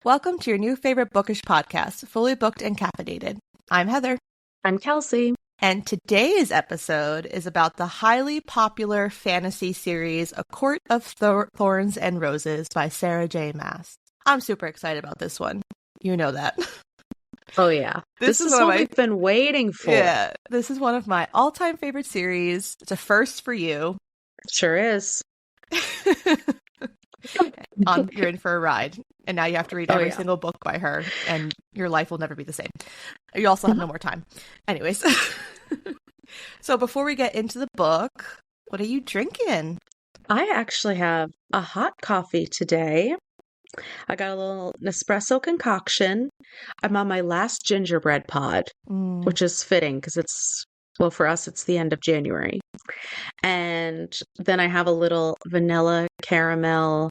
Welcome to your new favorite bookish podcast, Fully Booked and Caffeinated. I'm Heather. I'm Kelsey. And today's episode is about the highly popular fantasy series, A Court of Thorns and Roses by Sarah J. Maas. I'm super excited about this one. You know that. Oh, yeah. This is what we've been waiting for. Yeah, this is one of my all-time favorite series. It's a first for you. Sure is. You're in for a ride. And now you have to read every single book by her, and your life will never be the same. You also have no more time. Anyways. So before we get into the book, what are you drinking? I actually have a hot coffee today. I got a little Nespresso concoction. I'm on my last gingerbread pod, which is fitting because for us, it's the end of January. And then I have a little vanilla caramel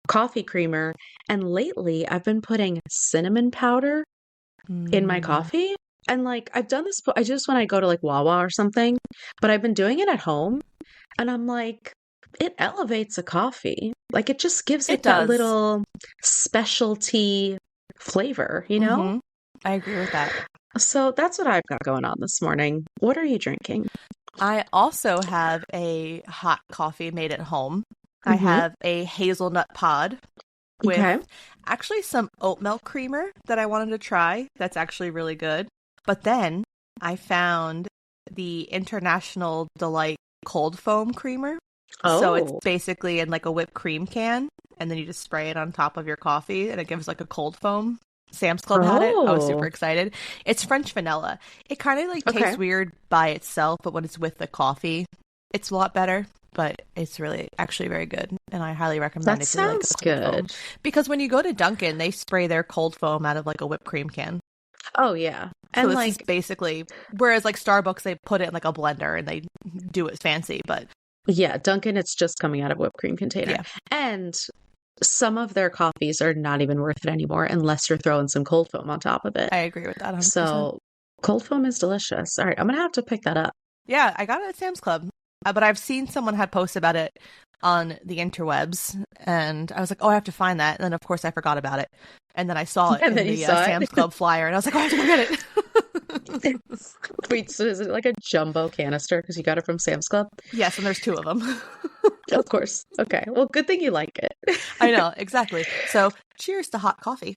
coffee creamer. And lately, I've been putting cinnamon powder in my coffee. And I've done this, I just when I go to Wawa or something, but I've been doing it at home. And I'm like, it elevates a coffee. It just gives it that little specialty flavor, you know? Mm-hmm. I agree with that. So that's what I've got going on this morning. What are you drinking? I also have a hot coffee made at home. I have a hazelnut pod with actually some oat milk creamer that I wanted to try. That's actually really good. But then I found the International Delight cold foam creamer. Oh. So it's basically in a whipped cream can, and then you just spray it on top of your coffee, and it gives a cold foam. Sam's Club had it. I was super excited. It's French vanilla. It kind of tastes weird by itself, but when it's with the coffee, it's a lot better. But it's really actually very good, and I highly recommend it. That sounds good. Because when you go to Dunkin', they spray their cold foam out of a whipped cream can. Oh yeah, and this is basically, whereas Starbucks, they put it in a blender and they do it fancy, but yeah, Dunkin', it's just coming out of whipped cream container. Yeah. And some of their coffees are not even worth it anymore unless you're throwing some cold foam on top of it. I agree with that 100%. So cold foam is delicious. All right, I'm gonna have to pick that up. Yeah, I got it at Sam's Club. But I've seen someone had posted about it on the interwebs, and I was like, oh, I have to find that. And then, of course, I forgot about it. And then I saw it in the Sam's Club flyer, and I was like, oh, I have to go get it. Wait, so is it a jumbo canister because you got it from Sam's Club? Yes, and there's 2 of them. Of course. Okay. Well, good thing you like it. I know, exactly. So cheers to hot coffee.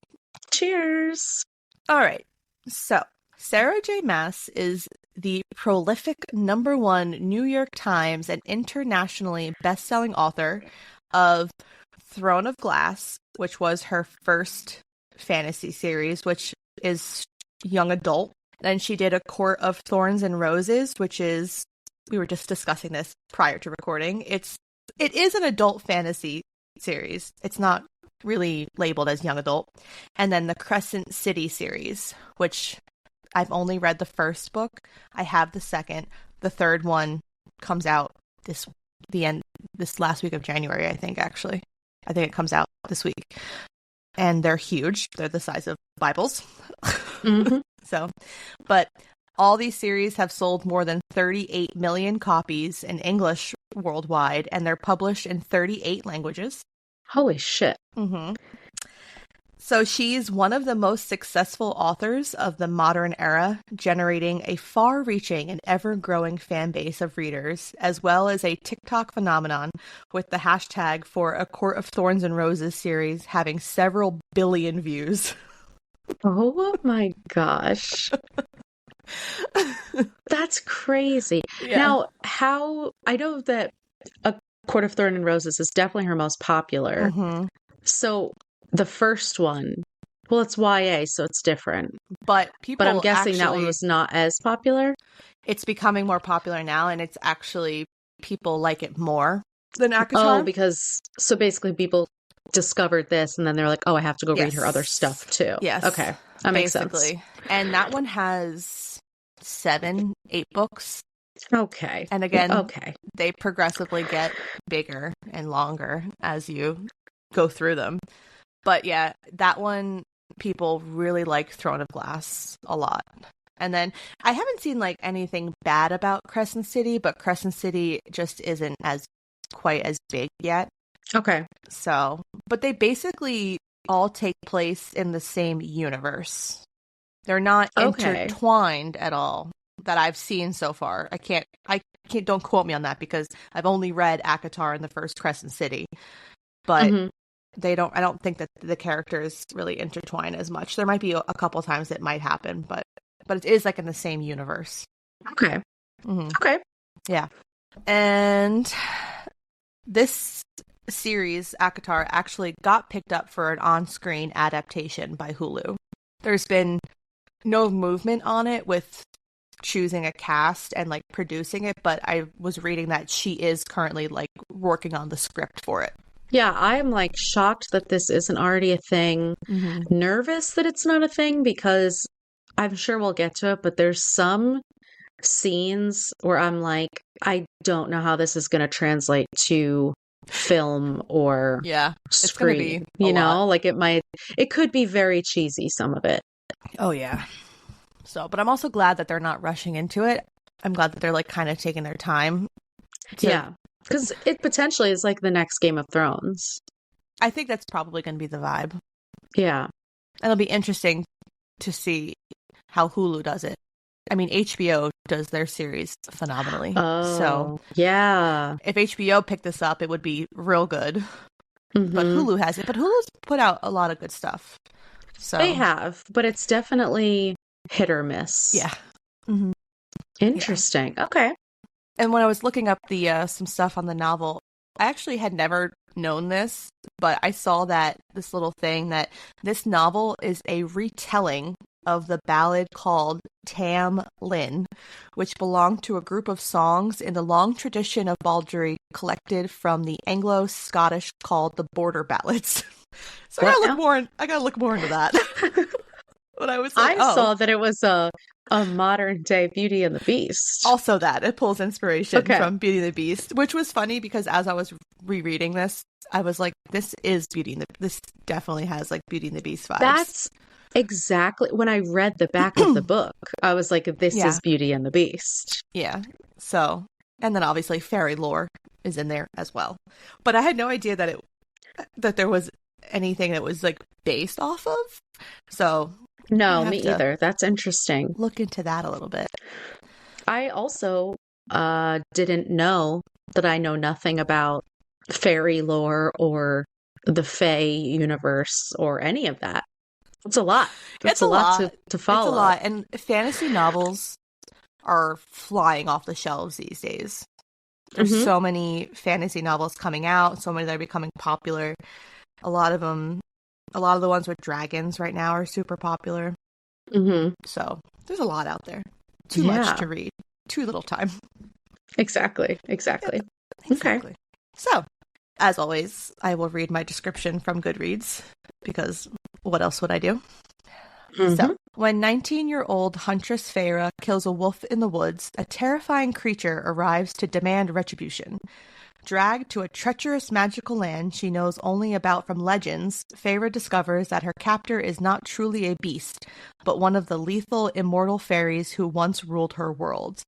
Cheers. All right. So Sarah J. Maas is the prolific #1 New York Times and internationally best-selling author of Throne of Glass, which was her first fantasy series, which is young adult. Then she did A Court of Thorns and Roses, which is, we were just discussing this prior to recording. It is an adult fantasy series. It's not really labeled as young adult. And then the Crescent City series, which I've only read the first book. I have the second. The third one comes out this last week of January, I think, actually. I think it comes out this week. And they're huge. They're the size of Bibles. Mm-hmm. But all these series have sold more than 38 million copies in English worldwide, and they're published in 38 languages. Holy shit. Mm-hmm. So she's one of the most successful authors of the modern era, generating a far-reaching and ever-growing fan base of readers, as well as a TikTok phenomenon, with the hashtag for A Court of Thorns and Roses series having several billion views. Oh my gosh. That's crazy. Yeah. Now, I know that A Court of Thorns and Roses is definitely her most popular. Mm-hmm. So the first one, well, it's YA, so it's different. But I'm guessing that one was not as popular. It's becoming more popular now, and it's actually, people like it more than ACOTAR. Oh, because, so basically people discovered this, and then they're like, oh, I have to go read her other stuff too. Yes. Okay. That makes sense. And that one has 7, 8 books. Okay. And again, they progressively get bigger and longer as you go through them. But yeah, that one, people really like Throne of Glass a lot. And then I haven't seen anything bad about Crescent City, but Crescent City just isn't quite as big yet. Okay. So, but they basically all take place in the same universe. They're not Okay. intertwined at all that I've seen so far. I can't, don't quote me on that because I've only read ACOTAR in the first Crescent City, but Hmm. I don't think that the characters really intertwine as much. There might be a couple times it might happen, but it is like in the same universe. Okay. Hmm. Okay. Yeah. And this series, ACOTAR, actually got picked up for an on-screen adaptation by Hulu. There's been no movement on it with choosing a cast and like producing it, but I was reading that she is currently like working on the script for it. Yeah, I'm like shocked that this isn't already a thing. Mm-hmm. Nervous that it's not a thing because I'm sure we'll get to it, but there's some scenes where I'm like, I don't know how this is going to translate to film or Yeah, it's gonna be screen, a lot. like it could be very cheesy, some of it. Oh yeah. So, but I'm also glad that they're not rushing into it. I'm glad that they're like kind of taking their time to. Yeah, because it potentially is like the next Game of Thrones. I think that's probably going to be the vibe. Yeah. And it'll be interesting to see how Hulu does it. I mean, HBO does their series phenomenally. So Oh, yeah. if HBO picked this up, it would be real good. But Hmm. Hulu has it. But Hulu's put out a lot of good stuff. They So have, but it's definitely hit or miss. yeah. Hmm. Yeah. Interesting. Okay. And when I was looking up the some stuff on the novel, I actually had never known this, but I saw that this little thing that this novel is a retelling of the ballad called Tam Lin, which belonged to a group of songs in the long tradition of baldry collected from the Anglo-Scottish called the Border Ballads. So What now? I gotta look more into that. But I was like, I oh, saw that it was a modern day Beauty and the Beast. also that it pulls inspiration Okay. from Beauty and the Beast, which was funny because as I was rereading this, I was like, this is this definitely has like Beauty and the Beast vibes. That's exactly when I read the back of the book. I was like, this Yeah, is Beauty and the Beast. yeah. So, and then obviously fairy lore is in there as well. But I had no idea that there was anything that was like based off of. So I'm No, gonna me have to either. That's interesting. look into that a little bit. I also didn't know that I know nothing about fairy lore or the Fae universe or any of that. It's a lot. That's It's a a lot lot. to It's a follow. lot. And fantasy novels are flying off the shelves these days. There's Hmm. so many fantasy novels coming out, so many that are becoming popular. A lot of them, a lot of the ones with dragons right now are super popular. Hmm. So there's a lot out there. Too much Yeah, to read, too little time. exactly. Yep, Exactly. Okay. exactly. So, as always, I will read my description from Goodreads because what else would I do? So, Hmm. when 19-year-old Huntress Feyre kills a wolf in the woods, a terrifying creature arrives to demand retribution. Dragged to a treacherous magical land she knows only about from legends, Feyre discovers that her captor is not truly a beast, but one of the lethal, immortal fairies who once ruled her world.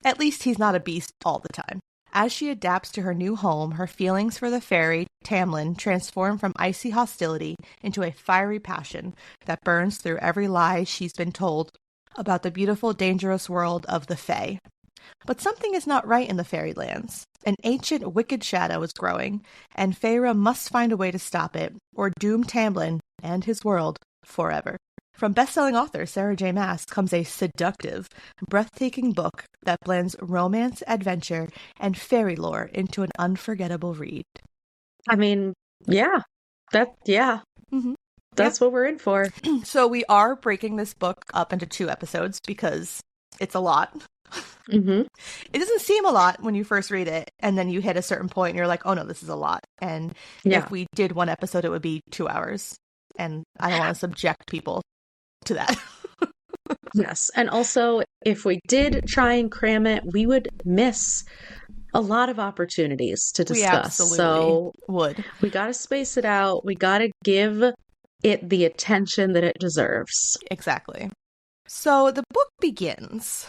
At least he's not a beast all the time. As she adapts to her new home, her feelings for the fairy, Tamlin, transform from icy hostility into a fiery passion that burns through every lie she's been told about the beautiful, dangerous world of the Fae. But something is not right in the fairylands. An ancient, wicked shadow is growing, and Feyre must find a way to stop it, or doom Tamlin and his world forever. From best-selling author Sarah J. Maas comes a seductive, breathtaking book that blends romance, adventure, and fairy lore into an unforgettable read. I mean, yeah, yeah, Mm-hmm. Yep. that's what we're in for. So we are breaking this book up into 2 episodes because it's a lot. Hmm. It doesn't seem a lot when you first read it, and then you hit a certain point and you're like, oh no, this is a lot. And Yeah. if we did 1 episode, it would be 2 hours. And I don't want to subject people to that. Yes. And also, if we did try and cram it, we would miss a lot of opportunities to We discuss. absolutely So would. we got to space it out. We got to give it the attention that it deserves. Exactly. So the book begins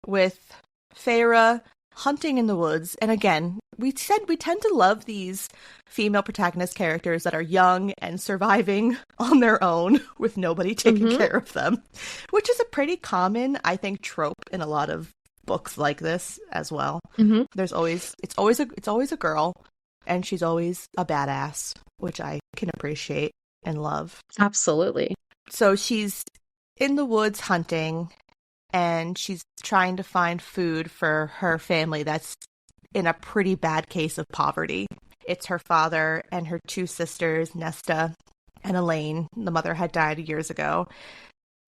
with Feyre hunting in the woods. And again, we said we tend to love these female protagonist characters that are young and surviving on their own with nobody taking Mm-hmm. care of them, which is a pretty common, I think, trope in a lot of books like this as well. Mm-hmm. It's always a girl, and she's always a badass, which I can appreciate and love. Absolutely. So she's in the woods hunting, and she's trying to find food for her family that's in a pretty bad case of poverty. It's her father and her two sisters, Nesta and Elaine. The mother had died years ago,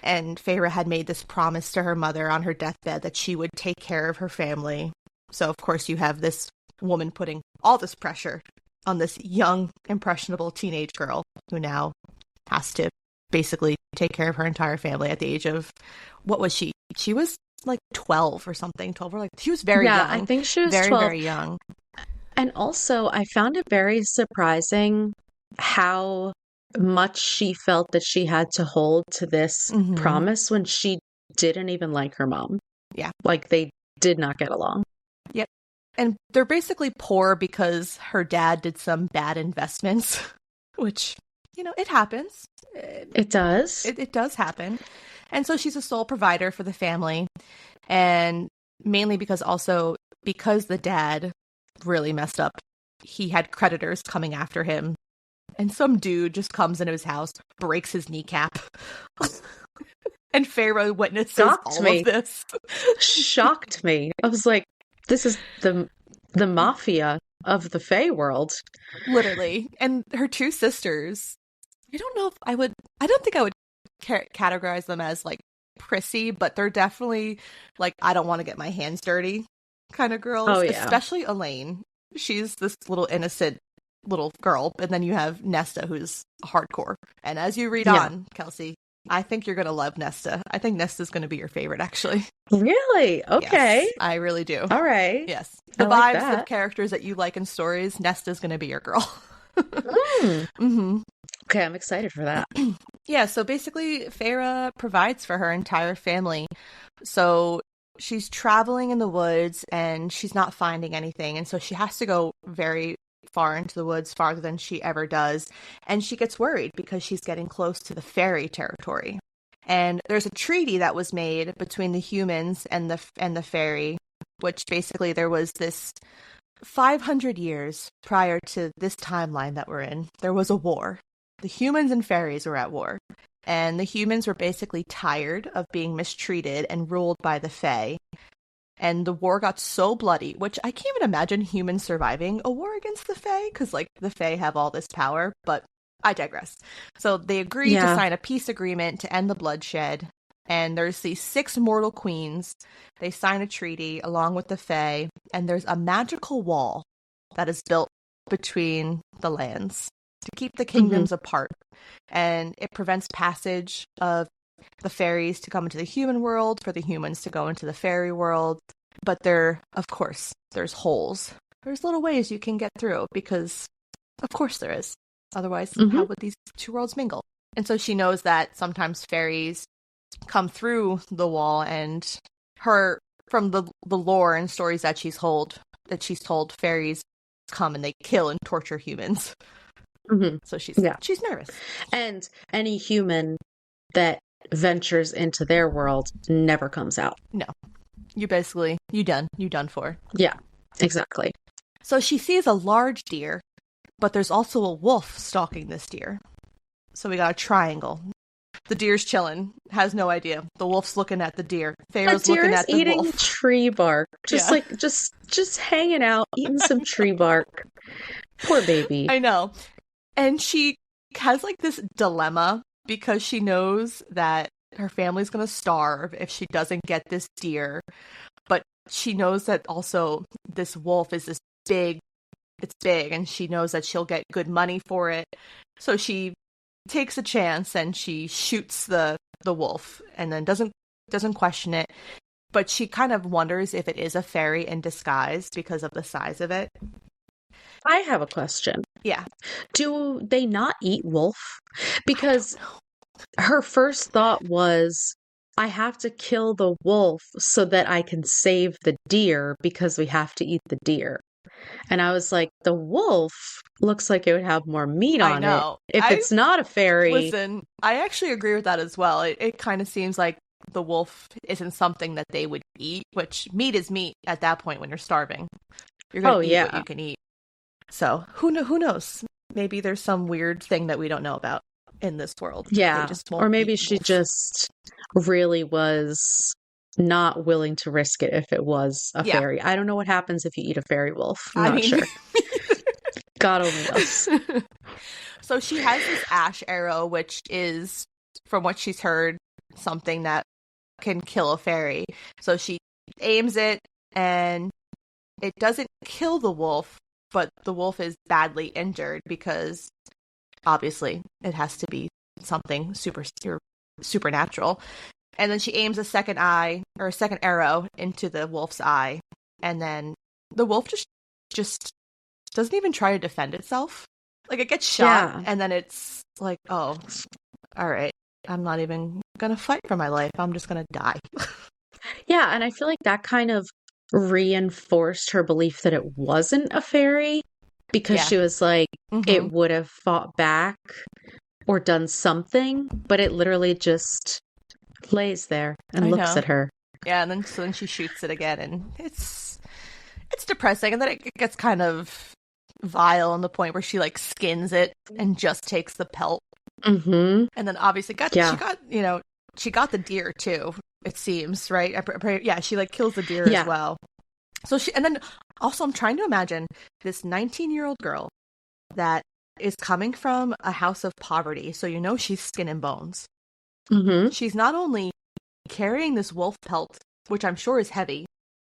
and Feyre had made this promise to her mother on her deathbed that she would take care of her family. So, of course, you have this woman putting all this pressure on this young, impressionable teenage girl who now has to basically take care of her entire family at the age of, what was she? She was like 12 or something. 12 or like, she was very Yeah, young. I think she was Very, 12. very young. And also, I found it very surprising how much she felt that she had to hold to this Mm-hmm. promise when she didn't even like her mom. Yeah. Like they did not get along. Yep. And they're basically poor because her dad did some bad investments, which, it happens. It does. It does happen. And so she's a sole provider for the family. And mainly because the dad really messed up, he had creditors coming after him. And some dude just comes into his house, breaks his kneecap. And Feyre witnesses all of this. Shocked me. I was like, this is the mafia of the Fey world. Literally. And her two sisters, I don't think I would categorize them as like prissy, but they're definitely like, I don't want to get my hands dirty kind of girls. Oh, yeah. Especially Elaine. She's this little innocent little girl. And then you have Nesta, who's hardcore. And as you read on, Kelsey, I think you're going to love Nesta. I think Nesta's going to be your favorite, actually. Really? Okay. Yes, I really do. All right. Yes. The like vibes that. of characters that you like in stories, Nesta's going to be your girl. Mm-hmm. Okay, I'm excited for that. Yeah, so basically, Feyre provides for her entire family. So she's traveling in the woods and she's not finding anything. And so she has to go very far into the woods, farther than she ever does. And she gets worried because she's getting close to the fairy territory. And there's a treaty that was made between the humans and the fairy, which basically there was this 500 years prior to this timeline that we're in, there was a war. The humans and fairies were at war. And the humans were basically tired of being mistreated and ruled by the Fae. And the war got so bloody, which I can't even imagine humans surviving a war against the Fae, because, like, the Fae have all this power, but I digress. So they agreed to sign a peace agreement to end the bloodshed. And there's these 6 mortal queens. They sign a treaty along with the Fae, and there's a magical wall that is built between the lands to keep the kingdoms apart. And it prevents passage of the fairies to come into the human world, for the humans to go into the fairy world. But of course, there's holes. There's little ways you can get through, because of course there is. Otherwise, how would these two worlds mingle? And so she knows that sometimes fairies come through the wall, and from the lore and stories that she's told, fairies come and they kill and torture humans. So she's nervous. And any human that ventures into their world never comes out. No. You basically, you done for. Yeah, exactly. So she sees a large deer, but there's also a wolf stalking this deer. So we got a triangle. The deer's chilling, has no idea. The wolf's looking at the deer. Feyre's looking at the eating wolf. Tree bark. Just hanging out, eating some tree bark. Poor baby. I know. And she has like this dilemma, because she knows that her family's going to starve if she doesn't get this deer. But she knows that also this wolf is it's big, and she knows that she'll get good money for it. So she takes a chance and she shoots the wolf, and then doesn't question it. But she kind of wonders if it is a fairy in disguise because of the size of it. I have a question. Yeah. Do they not eat wolf? Because her first thought was I have to kill the wolf so that I can save the deer because we have to eat the deer. And I was like, the wolf looks like it would have more meat I on it. know. If I it's not a fairy, Listen, I actually agree with that as well. It kind of seems like the wolf isn't something that they would eat, which meat is meat at that point when you're starving. You're going oh to eat what yeah. you can eat. So, who knows? Maybe there's some weird thing that we don't know about in this world. They Yeah. just won't Or eat maybe she wolf. just really was not willing to risk it if it was a Yeah. fairy. I don't know what happens if you eat a fairy wolf. I'm I not mean, sure. God only knows. so she has this ash arrow, which is, from what she's heard, something that can kill a fairy. So she aims it, and it doesn't kill the wolf, but the wolf is badly injured because obviously it has to be something supernatural. And then she aims a second arrow into the wolf's eye, and then the wolf just doesn't even try to defend itself. Like, it gets shot, Yeah. and then it's like, oh, all right, I'm not even gonna fight for my life. I'm just gonna die. Yeah, and I feel like that kind of reinforced her belief that it wasn't a fairy because Yeah. she was like, Mm-hmm. it would have fought back or done something, but it literally just lays there and I looks know. at her. Yeah, and then she shoots it again, and it's depressing, and then it gets kind of vile on the point where she like skins it and just takes the pelt, Mm-hmm. and then obviously Yeah. she got the deer too. It seems right. Yeah, she like kills the deer as Yeah. well. So and then also I'm trying to imagine this 19-year-old girl that is coming from a house of poverty. So she's skin and bones. Mm-hmm. She's not only carrying this wolf pelt, which I'm sure is heavy,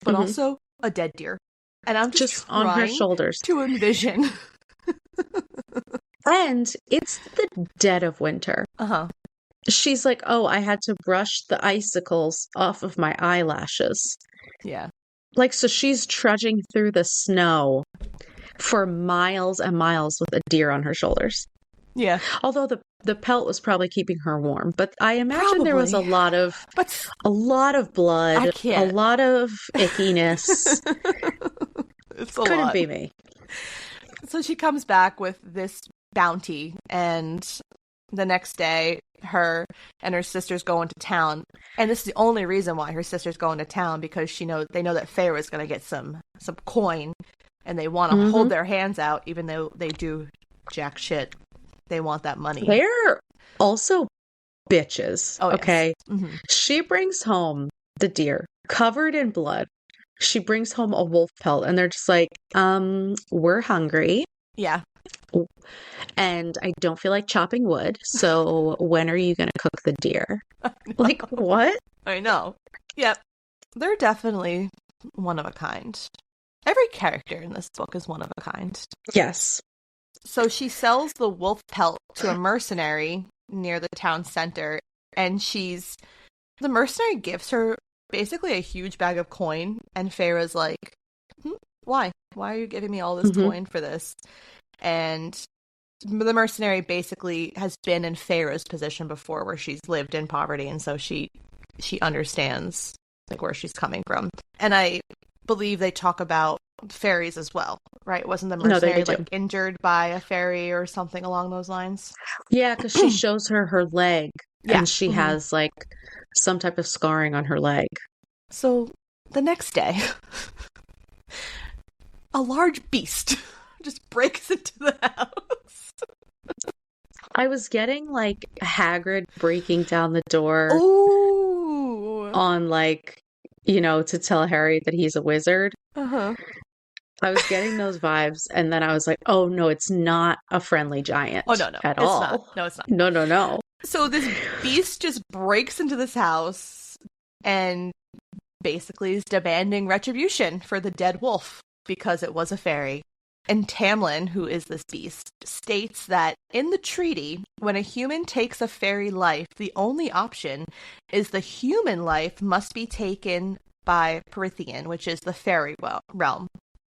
but Mm-hmm. also a dead deer. And I'm just On her trying shoulders. to envision. And it's the dead of winter. Uh-huh. She's like, oh, I had to brush the icicles off of my eyelashes. Yeah. Like, so she's trudging through the snow for miles and miles with a deer on her shoulders. Yeah. Although the pelt was probably keeping her warm, but I imagine there was Probably. a lot of blood, I a can't. lot of ickiness. It's a Couldn't lot. be me. So she comes back with this bounty, and the next day her and her sister's go into town, and this is the only reason why her sister's going to town, because they know that Feyre is going to get some coin, and they want to Mm-hmm. hold their hands out even though they do jack shit. They want that money. They're also bitches. Oh, yes. Okay. Mm-hmm. She brings home the deer covered in blood. She brings home a wolf pelt, and they're just like, we're hungry. Yeah. And I don't feel like chopping wood. So when are you going to cook the deer? Like, what? I know. Yep. They're definitely one of a kind. Every character in this book is one of a kind. Yes. So she sells the wolf pelt to a mercenary near the town center, and the mercenary gives her basically a huge bag of coin, and Feyre's like, why? Why are you giving me all this Mm-hmm. coin for this? And the mercenary basically has been in Feyre's position before, where she's lived in poverty, and so she understands like where she's coming from. And I believe they talk about fairies as well, right? Wasn't the mercenary do. like injured by a fairy or something along those lines? Yeah, because she shows her leg, Yeah. and she has like some type of scarring on her leg. So the next day, a large beast just breaks into the house. I was getting like Hagrid breaking down the door Ooh. on like, to tell Harry that he's a wizard. Uh-huh. I was getting those vibes, and then I was like, oh no, it's not a friendly giant. Oh, no, at it's all. not. No, it's not. No. So this beast just breaks into this house and basically is demanding retribution for the dead wolf because it was a fairy. And Tamlin, who is this beast, states that in the treaty, when a human takes a fairy life, the only option is the human life must be taken by Prythian, which is the fairy realm.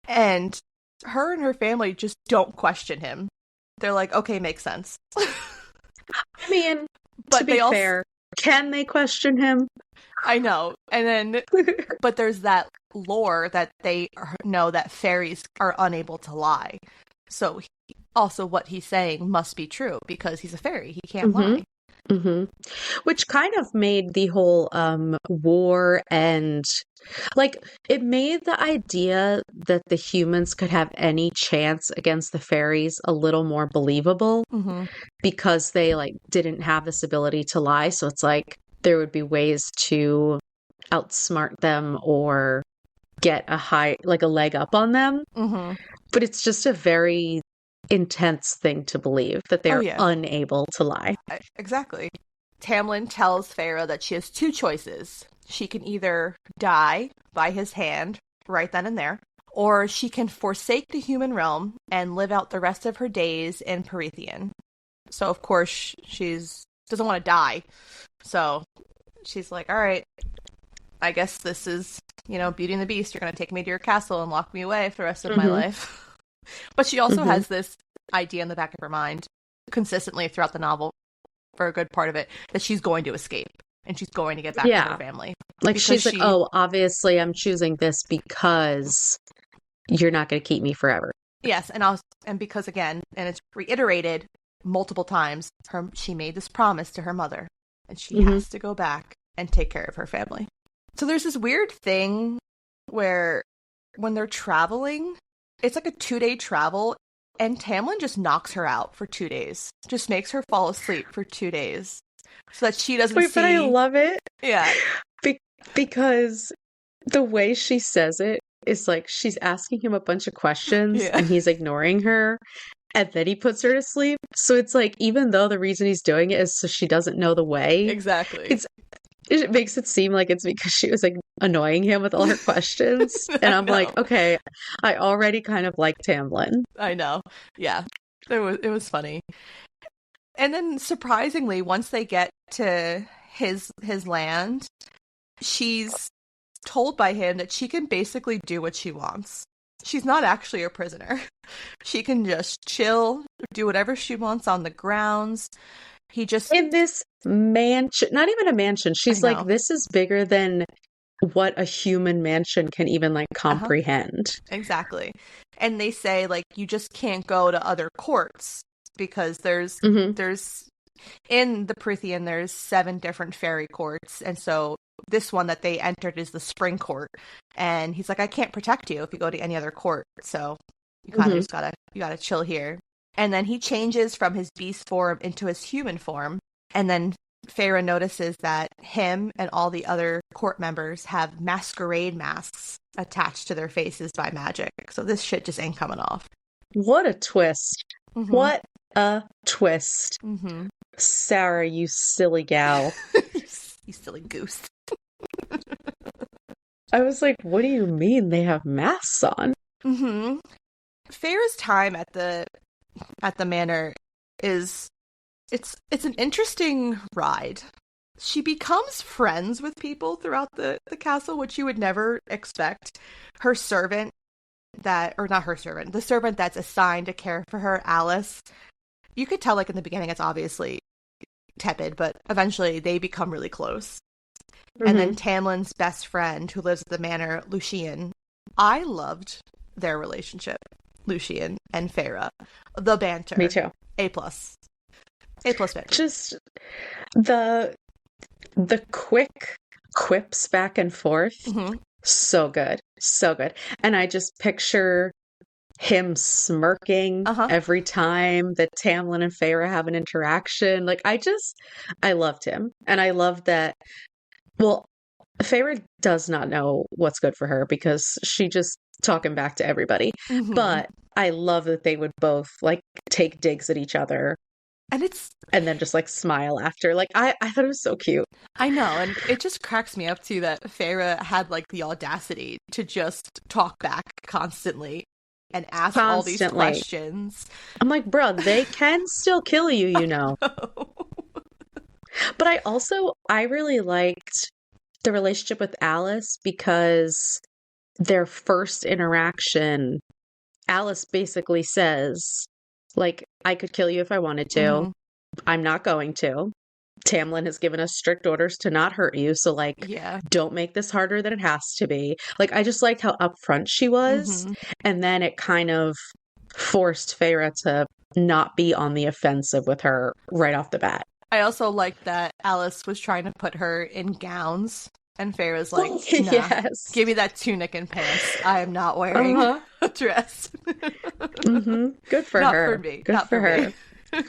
And her and her family just don't question him. They're like, okay, makes sense. I mean, But to be fair, Can they question him? I know. And then, but there's that lore that they know that fairies are unable to lie. So also what he's saying must be true because he's a fairy. He can't hmm lie. hmm Which kind of made the whole war and like it made the idea that the humans could have any chance against the fairies a little more believable Mm-hmm. because they like didn't have this ability to lie. So it's like there would be ways to outsmart them or get a leg up on them. Mm-hmm. But it's just a very intense thing to believe that Oh, they're yeah. unable to lie. Exactly. Tamlin tells Feyre that she has two choices. She can either die by his hand right then and there, or she can forsake the human realm and live out the rest of her days in Perithian. So of course she's doesn't want to die. So she's like, "All right, I guess this is, Beauty and the Beast. You're going to take me to your castle and lock me away for the rest of my hmm life." But she also hmm has this idea in the back of her mind consistently throughout the novel for a good part of it that she's going to escape and she's going to get back to her Yeah. family Like because she's like, she oh, obviously I'm choosing this because you're not going to keep me forever. yes, and because again, and it's reiterated multiple times, she made this promise to her mother and she hmm has to go back and take care of her family. So there's this weird thing where when they're traveling, it's like a 2-day travel, and Tamlin just knocks her out for 2 days. Just makes her fall asleep for 2 days. So that she doesn't Wait, but I see. love it Yeah. be- because the way she says it is like she's asking him a bunch of questions Yeah. and he's ignoring her. And then he puts her to sleep. So it's like, even though the reason he's doing it is so she doesn't know the way, Exactly. it's it makes it seem like it's because she was like annoying him with all her questions. And I I'm like, know. okay, I already kind of like Tamlin. I know. Yeah. It was funny. And then surprisingly, once they get to his land, she's told by him that she can basically do what she wants. She's not actually a prisoner. She can just chill, do whatever she wants on the grounds. He just, In this mansion, not even a mansion, I she's like, know. this is bigger than what a human mansion can even like Uh-huh, comprehend. exactly. And they say like you just can't go to other courts because hmm there's in the Prithian there's 7 different fairy courts, and so this one that they entered is the Spring Court. And he's like, I can't protect you if you go to any other court, so you kind of hmm just gotta chill here. And then he changes from his beast form into his human form, and then Feyre notices that him and all the other court members have masquerade masks attached to their faces by magic. So this shit just ain't coming off. What a twist. Mm-hmm. What a twist. Mm-hmm. Sarah, you silly gal. You silly goose. I was like, what do you mean they have masks on? Mm-hmm. Feyre's time at the manor is it's an interesting ride. She becomes friends with people throughout the castle, which you would never expect. Her servant or not her servant, the servant that's assigned to care for her, Alice, you could tell like in the beginning it's obviously tepid, but eventually they become really close. And then hmm Tamlin's best friend who lives at the manor, Lucien. I loved their relationship, Lucien and Feyre. The Me banter. too. A plus. A plus banter. Just the quick quips back and forth. Mm-hmm. So good. So good. And I just picture him smirking Uh-huh. every time that Tamlin and Feyre have an interaction. I loved him. And I love that. Well, Feyre does not know what's good for her because she just talking back to everybody. Mm-hmm. But I love that they would both like take digs at each other And it's and then just like smile after. Like I thought it was so cute. I know, and it just cracks me up too that Feyre had like the audacity to just talk back constantly and ask all these Constantly. questions. I'm like, bro, they can still kill you, you know. But I really liked the relationship with Alice because their first interaction, Alice basically says, like, I could kill you if I wanted to. Mm-hmm. I'm not going to. Tamlin has given us strict orders to not hurt you. So, like, Yeah. don't make this harder than it has to be. Like, I just liked how upfront she was. Mm-hmm. And then it kind of forced Feyre to not be on the offensive with her right off the bat. I also like that Alice was trying to put her in gowns, and Feyre's like, nah, Yes. give me that tunic and pants. I am not wearing Uh-huh. a dress. Good for Not her. for me. Good Not for her. me.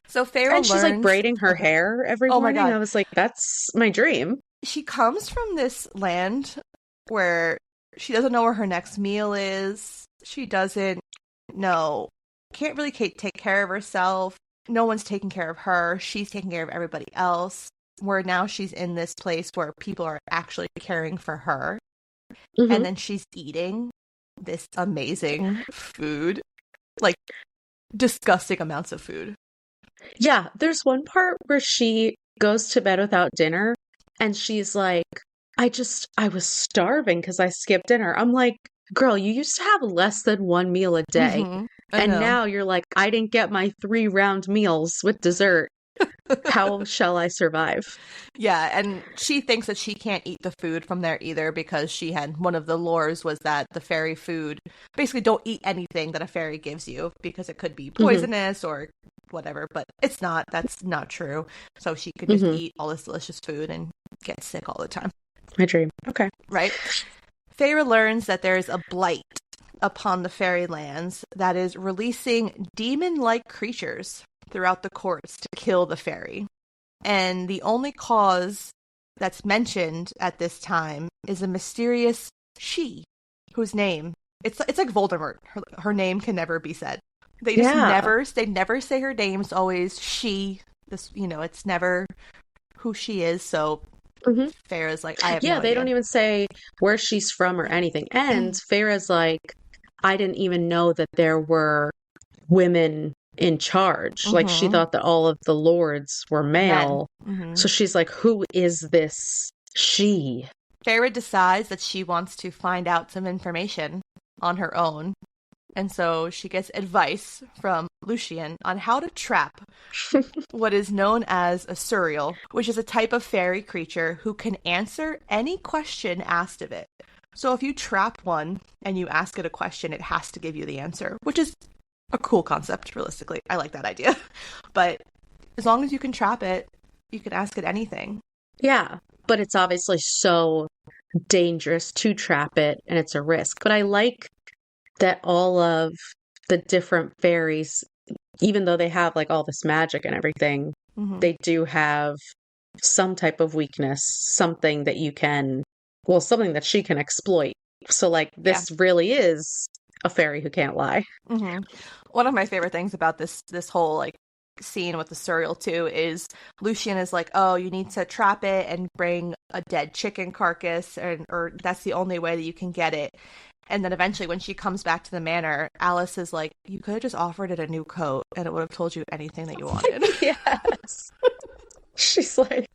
So Feyre And she's like learns. braiding her Okay. hair every Oh my morning. God. I was like, that's my dream. She comes from this land where she doesn't know where her next meal is. She doesn't know, can't really take care of herself. No one's taking care of her. She's taking care of everybody else. Where now she's in this place where people are actually caring for her. And then she's eating this amazing food. Like, disgusting amounts of food. Yeah, there's one part where she goes to bed without dinner and she's like, I was starving because I skipped dinner. I'm like, girl, you used to have less than one meal a day. Mm-hmm. And now you're like, I didn't get my 3 round meals with dessert. How shall I survive? Yeah, and she thinks that she can't eat the food from there either because she had one of the lores was that the fairy food basically don't eat anything that a fairy gives you because it could be poisonous or whatever, but it's not. That's not true. So she could just eat all this delicious food and get sick all the time. My dream. Okay. Right? Feyre learns that there is a blight upon the fairy lands that is releasing demon-like creatures throughout the courts to kill the fairy. And the only cause that's mentioned at this time is a mysterious she, whose name it's like Voldemort. Her name can never be said. They just never say her name. It's always she. This it's never who she is. So Feyre's like, I have no they idea. don't even say where she's from or anything. And Feyre's like, I didn't even know that there were women in charge. Like, she thought that all of the lords were male. So she's like, who is this she? Feyre decides that she wants to find out some information on her own. And so she gets advice from Lucien on how to trap what is known as a surreal, which is a type of fairy creature who can answer any question asked of it. So if you trap one and you ask it a question, it has to give you the answer, which is a cool concept, realistically. I like that idea. But as long as you can trap it, you can ask it anything. Yeah, but it's obviously so dangerous to trap it, and it's a risk. But I like that all of the different fairies, even though they have like all this magic and everything, they do have some type of weakness, something that something that she can exploit. So like this really is a fairy who can't lie. One of my favorite things about this whole like scene with the surreal too is Lucien is like, oh, you need to trap it and bring a dead chicken carcass, or that's the only way that you can get it. And then eventually when she comes back to the manor, Alice is like, you could have just offered it a new coat and it would have told you anything that you wanted. Yes. She's like,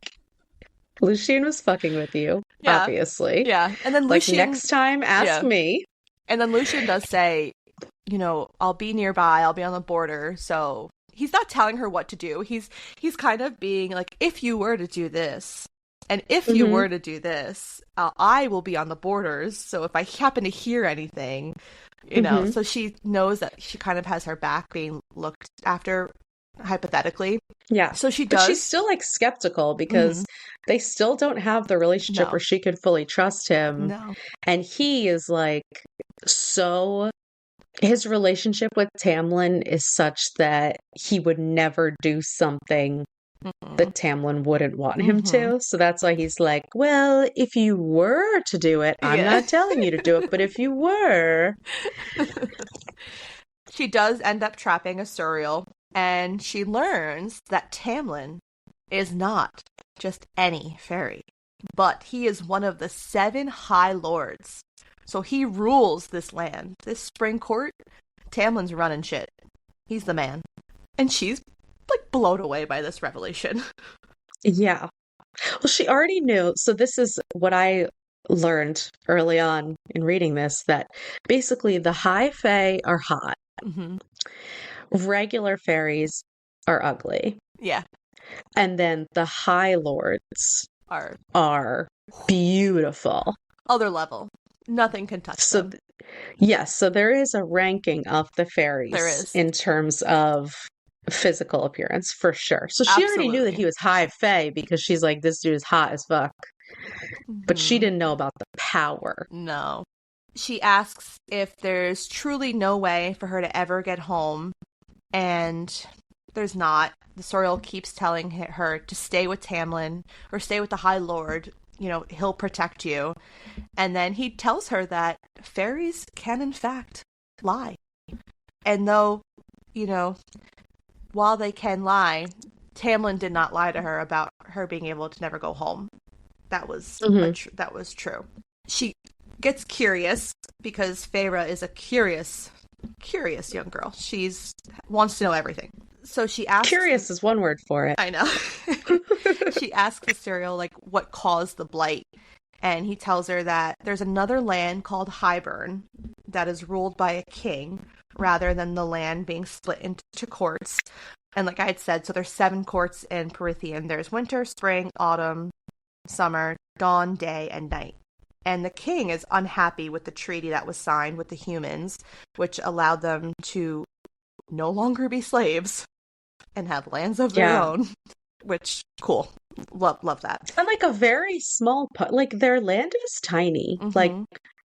Lucien was fucking with you, obviously. Yeah. And then like, Lucien, next time, ask me. And then Lucien does say, I'll be nearby, I'll be on the border. So he's not telling her what to do. He's kind of being like, if you were to do this, and if you were to do this, I will be on the borders. So if I happen to hear anything, so she knows that she kind of has her back being looked after, hypothetically. Yeah. So she does. But she's still like skeptical because they still don't have the relationship where she could fully trust him. No. And he is like, his relationship with Tamlin is such that he would never do something that Tamlin wouldn't want him to. So that's why he's like, well, if you were to do it, I'm not telling you to do it, but if you were. She does end up trapping a surreal, and she learns that Tamlin is not just any fairy, but he is one of the 7 High Lords. So he rules this land, this spring court. Tamlin's running shit. He's the man. And she's like blown away by this revelation. Yeah. Well, she already knew. So this is what I learned early on in reading this, that basically the high fae are hot. Regular fairies are ugly. Yeah. And then the High Lords are are beautiful. other level. Nothing can touch So, them. yes, so there is a ranking of the There fairies is. in terms of physical appearance, for sure. So she already knew that Absolutely. he was high fae because she's like, this dude is hot as fuck. But she Hmm. didn't know about the power. No. She asks if there's truly no way for her to ever get home, and there's not. The Sorial keeps telling her to stay with Tamlin or stay with the High Lord. You know, he'll protect you. And then he tells her that fairies can, in fact, lie. And though, you know, while they can lie, Tamlin did not lie to her about her being able to never go home. Hmm. That was true. She gets curious because Feyre is a curious young girl. She's wants to know everything. So she asks. Curious is one word for it. I know. She asks the Serial like what caused the blight, and he tells her that there's another land called Highburn that is ruled by a king rather than the land being split into courts. And like I had said, so there's 7 courts in Perithian. There's winter, spring, autumn, summer, dawn, day, and night. And the king is unhappy with the treaty that was signed with the humans, which allowed them to no longer be slaves and have lands of their Yeah. own. Which cool, love that. And like a very small like their land is tiny. Like Mm-hmm.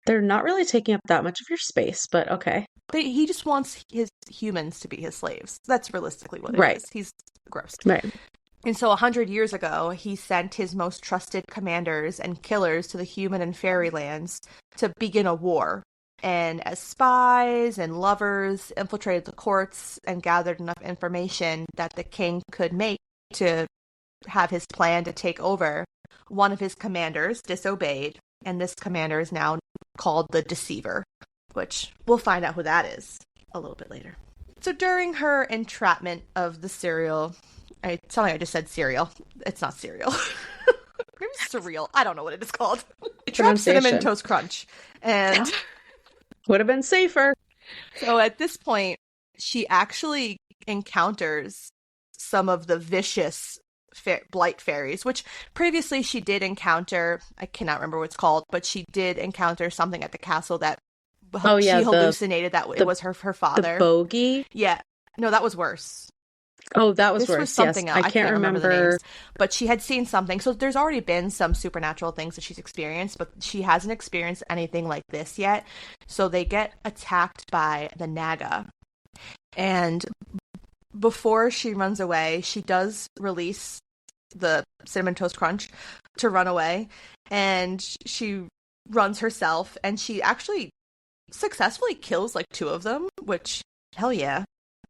they're not really taking up that much of your space, but okay. But he just wants his humans to be his slaves. That's realistically what it Right. is. He's gross. Right. And so 100 years ago, he sent his most trusted commanders and killers to the human and fairy lands to begin a war. And as spies and lovers infiltrated the courts and gathered enough information that the king could make to have his plan to take over, one of his commanders disobeyed, and this commander is now called the Deceiver, which we'll find out who that is a little bit later. So during her entrapment of the cereal, I sound like I just said cereal. It's not cereal. Maybe cereal. I don't know what it is called. It traps Cinnamon Toast Crunch. And would have been safer. so at this point, she actually encounters some of the vicious blight fairies, which previously she did encounter. I cannot remember what it's called, but she did encounter something at the castle that she hallucinated that it was her father. The bogey? Yeah. No, that was worse. Oh, that was this worse. Was something yes. else. I can't remember the names, but she had seen something. So there's already been some supernatural things that she's experienced, but she hasn't experienced anything like this yet. So they get attacked by the Naga. And before she runs away, she does release the Cinnamon Toast Crunch to run away. And she runs herself, and she actually successfully kills like 2 of them, which, hell yeah.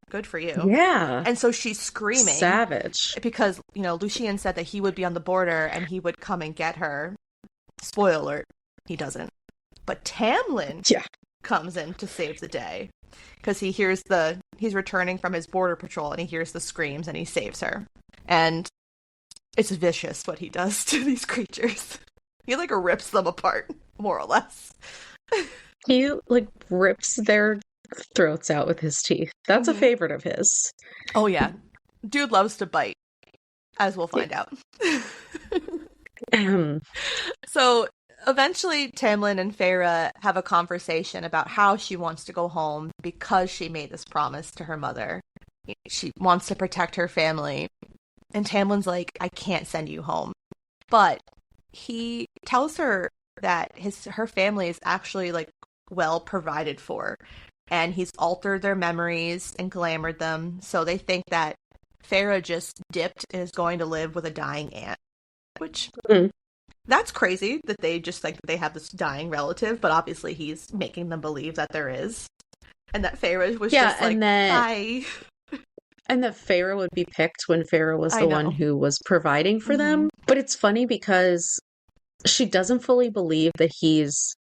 Good for you. Yeah. And so she's screaming. Savage. Because, Lucien said that he would be on the border and he would come and get her. Spoiler alert, he doesn't. But Tamlin comes in to save the day. Because he's returning from his border patrol and he hears the screams and he saves her. And it's vicious what he does to these creatures. He like rips them apart, more or less. He like rips their throats out with his teeth. That's a favorite of his. Oh yeah. Dude loves to bite, as we'll find out. So eventually Tamlin and Feyre have a conversation about how she wants to go home because she made this promise to her mother. She wants to protect her family. And Tamlin's like, I can't send you home. But he tells her that her family is actually like well provided for. And he's altered their memories and glamored them, so they think that Feyre just dipped and is going to live with a dying aunt. Which, that's crazy that they just think that they have this dying relative, but obviously he's making them believe that there is. And that Feyre was just like, bye. And that Feyre would be picked when Feyre was the one who was providing for them. But it's funny because she doesn't fully believe that he's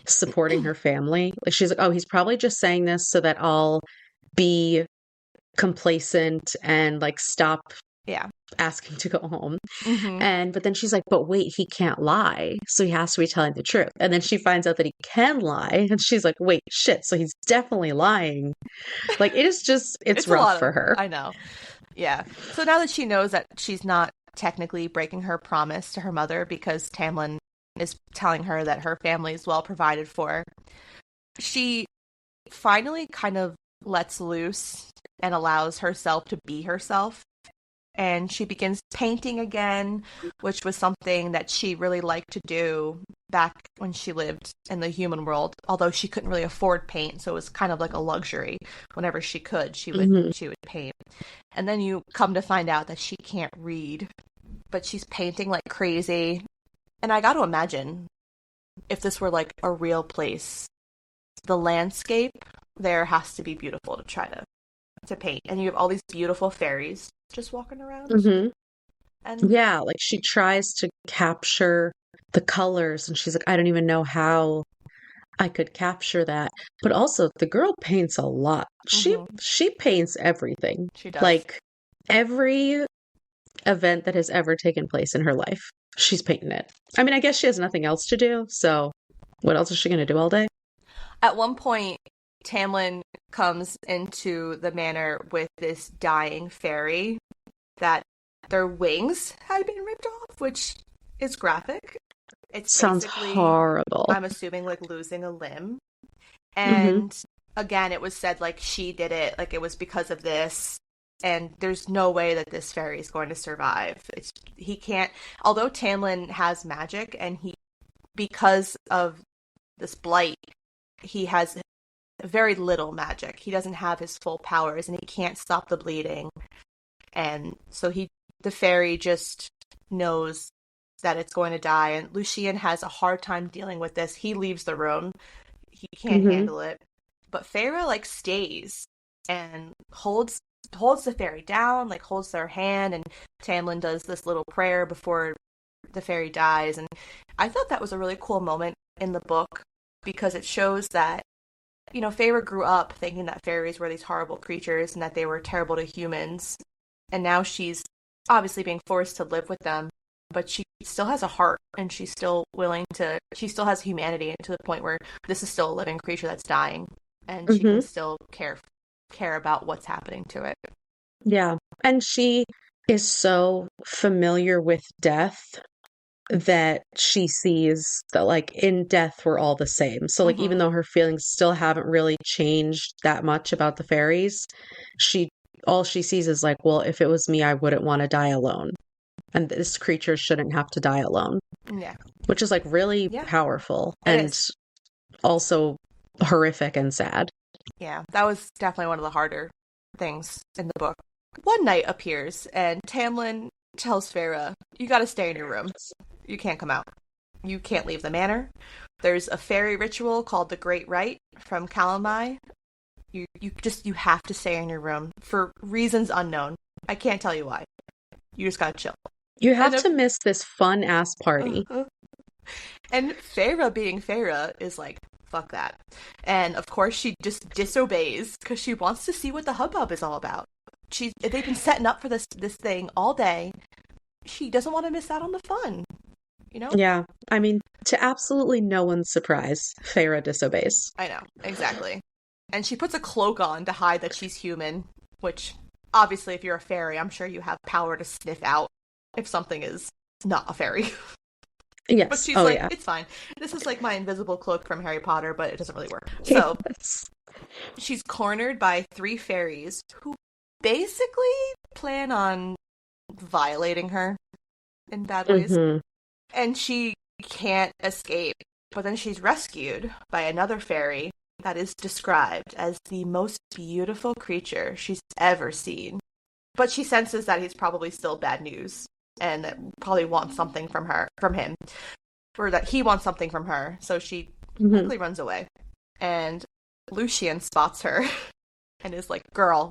supporting her family. Like she's like, oh, he's probably just saying this so that I'll be complacent and like stop asking to go home. But then she's like, but wait, he can't lie, so he has to be telling the truth. And then she finds out that he can lie, and she's like, wait, shit, so he's definitely lying. Like it is just it's rough for her. I know. Yeah. So now that she knows that she's not technically breaking her promise to her mother because Tamlin is telling her that her family is well provided for, she finally kind of lets loose and allows herself to be herself. And she begins painting again, which was something that she really liked to do back when she lived in the human world, although she couldn't really afford paint, so it was kind of like a luxury. Whenever she could, she would paint. And then you come to find out that she can't read, but she's painting like crazy. And I got to imagine if this were like a real place, the landscape there has to be beautiful to try to paint. And you have all these beautiful fairies just walking around. hmm And Yeah, like she tries to capture the colors and she's like, I don't even know how I could capture that. But also the girl paints a lot. mhm, She paints everything. she does. Like every event that has ever taken place in her life, she's painting it. I mean, I guess she has nothing else to do, so what else is she gonna do all day? At one point, Tamlin comes into the manor with this dying fairy that their wings had been ripped off, which is graphic. It's Sounds basically, horrible. I'm assuming, like losing a limb. hmm And again, it was said like she did it, like it was because of this. And there's no way that this fairy is going to survive. He can't. Although Tamlin has magic, and he, because of this blight, he has very little magic. He doesn't have his full powers, and he can't stop the bleeding. And so the fairy just knows that it's going to die. And Lucien has a hard time dealing with this. He leaves the room. He can't hmm handle it. But Feyre like stays and holds the fairy down, like holds their hand, and Tamlin does this little prayer before the fairy dies. And I thought that was a really cool moment in the book because it shows that, Feyre grew up thinking that fairies were these horrible creatures and that they were terrible to humans. And now she's obviously being forced to live with them, but she still has a heart and she still has humanity to the point where this is still a living creature that's dying and she can hmm still care about what's happening to it. Yeah. And she is so familiar with death that she sees that like in death we're all the same. So like even Mm-hmm. though her feelings still haven't really changed that much about the fairies, she all she sees is like, well, if it was me, I wouldn't want to die alone. And this creature shouldn't have to die alone, Yeah. which is like really Yeah, powerful it and is. also horrific and sad. Yeah, that was definitely one of the harder things in the book. One night appears, and Tamlin tells Feyre, "You gotta stay in your room. You can't come out. You can't leave the manor. There's a fairy ritual called the Great Rite from Calamai. You have to stay in your room for reasons unknown. I can't tell you why. You just gotta chill." You And have if, to miss this fun ass party. and Feyre being Feyre is like, fuck that. And of course she just disobeys because she wants to see what the hubbub is all about. They've been setting up for this thing all day. She doesn't want to miss out on the fun, you know? Yeah. I mean, to absolutely no one's surprise, Feyre disobeys. I know, exactly. And she puts a cloak on to hide that she's human, which obviously if you're a fairy, I'm sure you have power to sniff out if something is not a fairy. But Yes. she's Oh, like, yeah. it's fine. This is like my invisible cloak from Harry Potter, but it doesn't really work. So Yes. she's cornered by three fairies who basically plan on violating her in bad ways. hmm And she can't escape. But then she's rescued by another fairy that is described as the most beautiful creature she's ever seen. But she senses that he's probably still bad news and that probably wants something from him, or that he wants something from her. So she hmm quickly runs away. And Lucien spots her and is like, "Girl,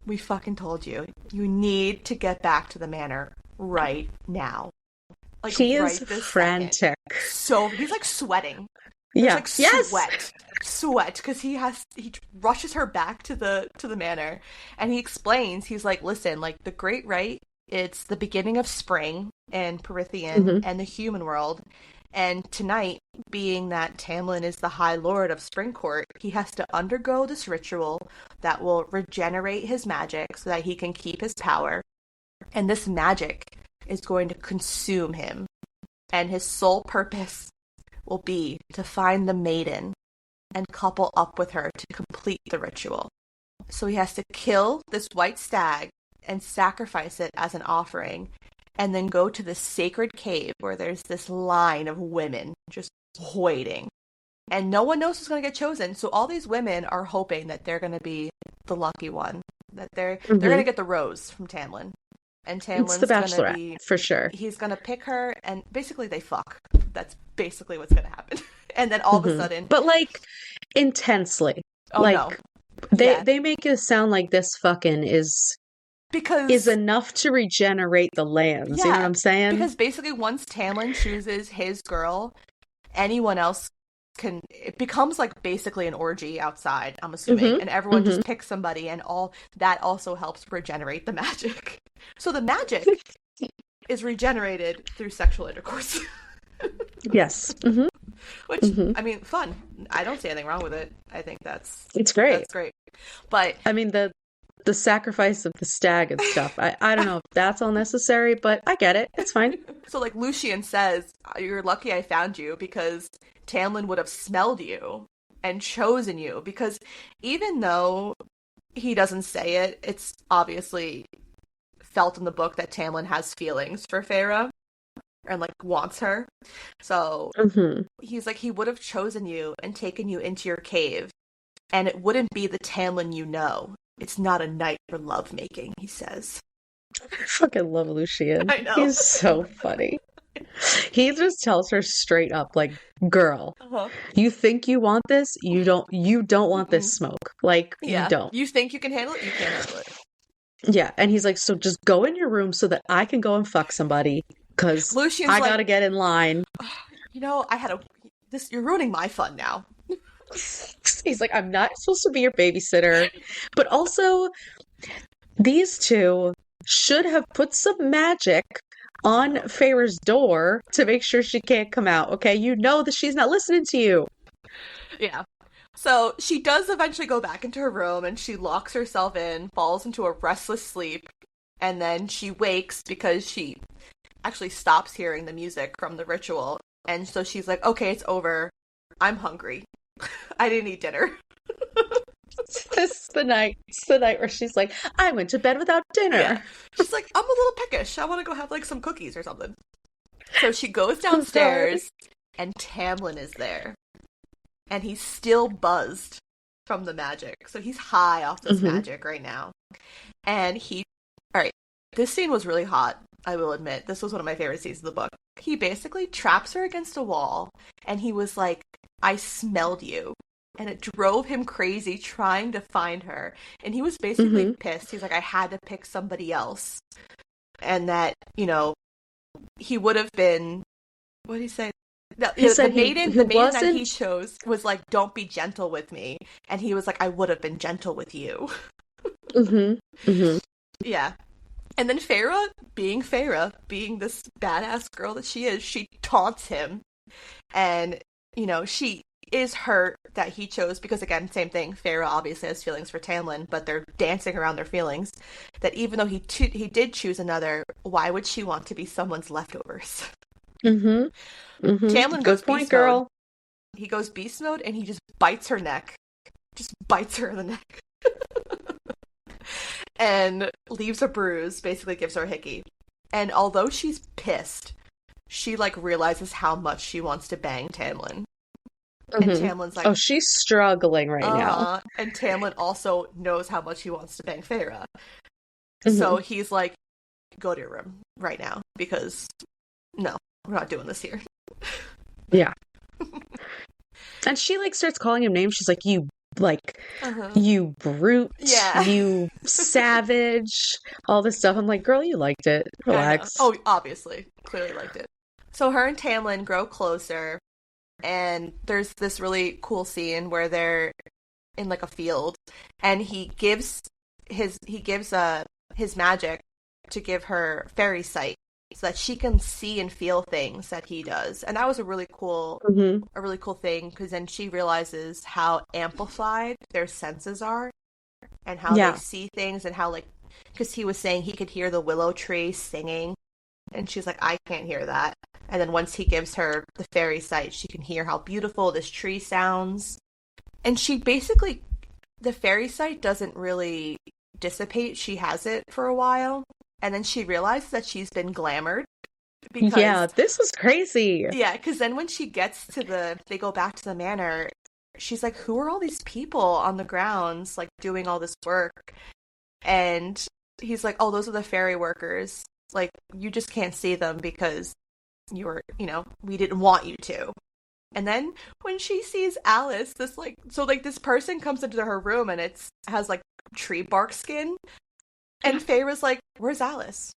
we fucking told you. You need to get back to the manor right now. Like, He is right this second." frantic. So he's like sweating. There's Yeah. like Yes. sweat, because he rushes her back to the manor, and he explains. He's like, "Listen, like the Great Rite, it's the beginning of spring in Perithian hmm and the human world, And tonight, being that Tamlin is the High Lord of Springcourt, he has to undergo this ritual that will regenerate his magic so that he can keep his power. And this magic is going to consume him. And his sole purpose will be to find the maiden and couple up with her to complete the ritual. So he has to kill this white stag and sacrifice it as an offering, and then go to the sacred cave where there's this line of women just waiting. And no one knows who's going to get chosen. So all these women are hoping that they're going to be the lucky one, that they're going to get the rose from Tamlin. And Tamlin's the going to Bachelorette, be, for sure. He's going to pick her, and basically they fuck. That's basically what's going to happen. And then all of a sudden, but like intensely. Oh like, no. They make it sound like this fucking is enough to regenerate the lands. You know what I'm saying? Because basically once Tamlin chooses his girl, anyone else it becomes like basically an orgy outside, I'm assuming. And everyone just picks somebody, and all that also helps regenerate the magic. So the magic is regenerated through sexual intercourse. Yes. Which, I mean, fun. I don't see anything wrong with it. I think it's great. That's great. But I mean, the sacrifice of the stag and stuff, I don't know if that's all necessary, but I get it. It's fine. So like Lucian says, you're lucky I found you, because Tamlin would have smelled you and chosen you. Because even though he doesn't say it, it's obviously felt in the book that Tamlin has feelings for Feyre and like wants her. So he's like, he would have chosen you and taken you into your cave, and it wouldn't be the Tamlin you know. It's not a night for lovemaking, he says. I fucking love Lucian. I know. He's so funny. He just tells her straight up, like, girl, you think you want this? You don't want this smoke. Like, you don't. You think you can handle it? You can't handle it. Yeah, and he's like, so just go in your room so that I can go and fuck somebody, because I gotta get in line. You know, you're ruining my fun now. He's like, I'm not supposed to be your babysitter. But also, these two should have put some magic on Feyre's door to make sure she can't come out, okay? You know that she's not listening to you. Yeah. So she does eventually go back into her room, and she locks herself in, falls into a restless sleep, and then she wakes because she actually stops hearing the music from the ritual. And so she's like, okay, it's over. I'm hungry. I didn't eat dinner. This is the night where she's like, I went to bed without dinner. Yeah. She's like, I'm a little peckish. I want to go have like some cookies or something. So she goes downstairs, and Tamlin is there. And he's still buzzed from the magic. So he's high off this magic right now. And alright, this scene was really hot, I will admit. This was one of my favorite scenes of the book. He basically traps her against a wall, and he was like, I smelled you. And it drove him crazy trying to find her. And he was basically pissed. He's like, I had to pick somebody else. And that, you know, he would have been, what did he say? The maiden that he chose was like, don't be gentle with me. And he was like, I would have been gentle with you. Yeah. And then Feyre, being this badass girl that she is, she taunts him. And, you know, she is hurt that he chose, because again, same thing, Feyre obviously has feelings for Tamlin, but they're dancing around their feelings, that even though he did choose another, why would she want to be someone's leftovers? Tamlin goes beast mode. He goes beast mode, and he just bites her neck. Just bites her in the neck. And leaves a bruise, basically gives her a hickey. And although she's pissed, she like realizes how much she wants to bang Tamlin. And Tamlin's like, oh, she's struggling right now. And Tamlin also knows how much he wants to bang Feyre. So he's like, go to your room right now, because no, we're not doing this here. Yeah. And she like starts calling him names. She's like, you you brute, you savage, all this stuff. I'm like, girl, you liked it. Relax. Oh, obviously. Clearly liked it. So her and Tamlin grow closer. And there's this really cool scene where they're in like a field, and he gives his magic to give her fairy sight. so that she can see and feel things that he does. And that was Mm-hmm. a really cool thing, because then she realizes how amplified their senses are and how they Yeah. see things, and how, like, because he was saying he could hear the willow tree singing, and she's like, I can't hear that. And then once he gives her the fairy sight, she can hear how beautiful this tree sounds. And she basically, the fairy sight doesn't really dissipate. She has it for a while. And then she realizes that she's been glamored Yeah, because, this was crazy. yeah, because then when she gets to they go back to the manor, she's like, who are all these people on the grounds, like, doing all this work? And he's like, oh, those are the fairy workers. Like, you just can't see them because we didn't want you to. And then when she sees Alice, this person comes into her room and has like tree bark skin. And Feyre's like, where's Alice?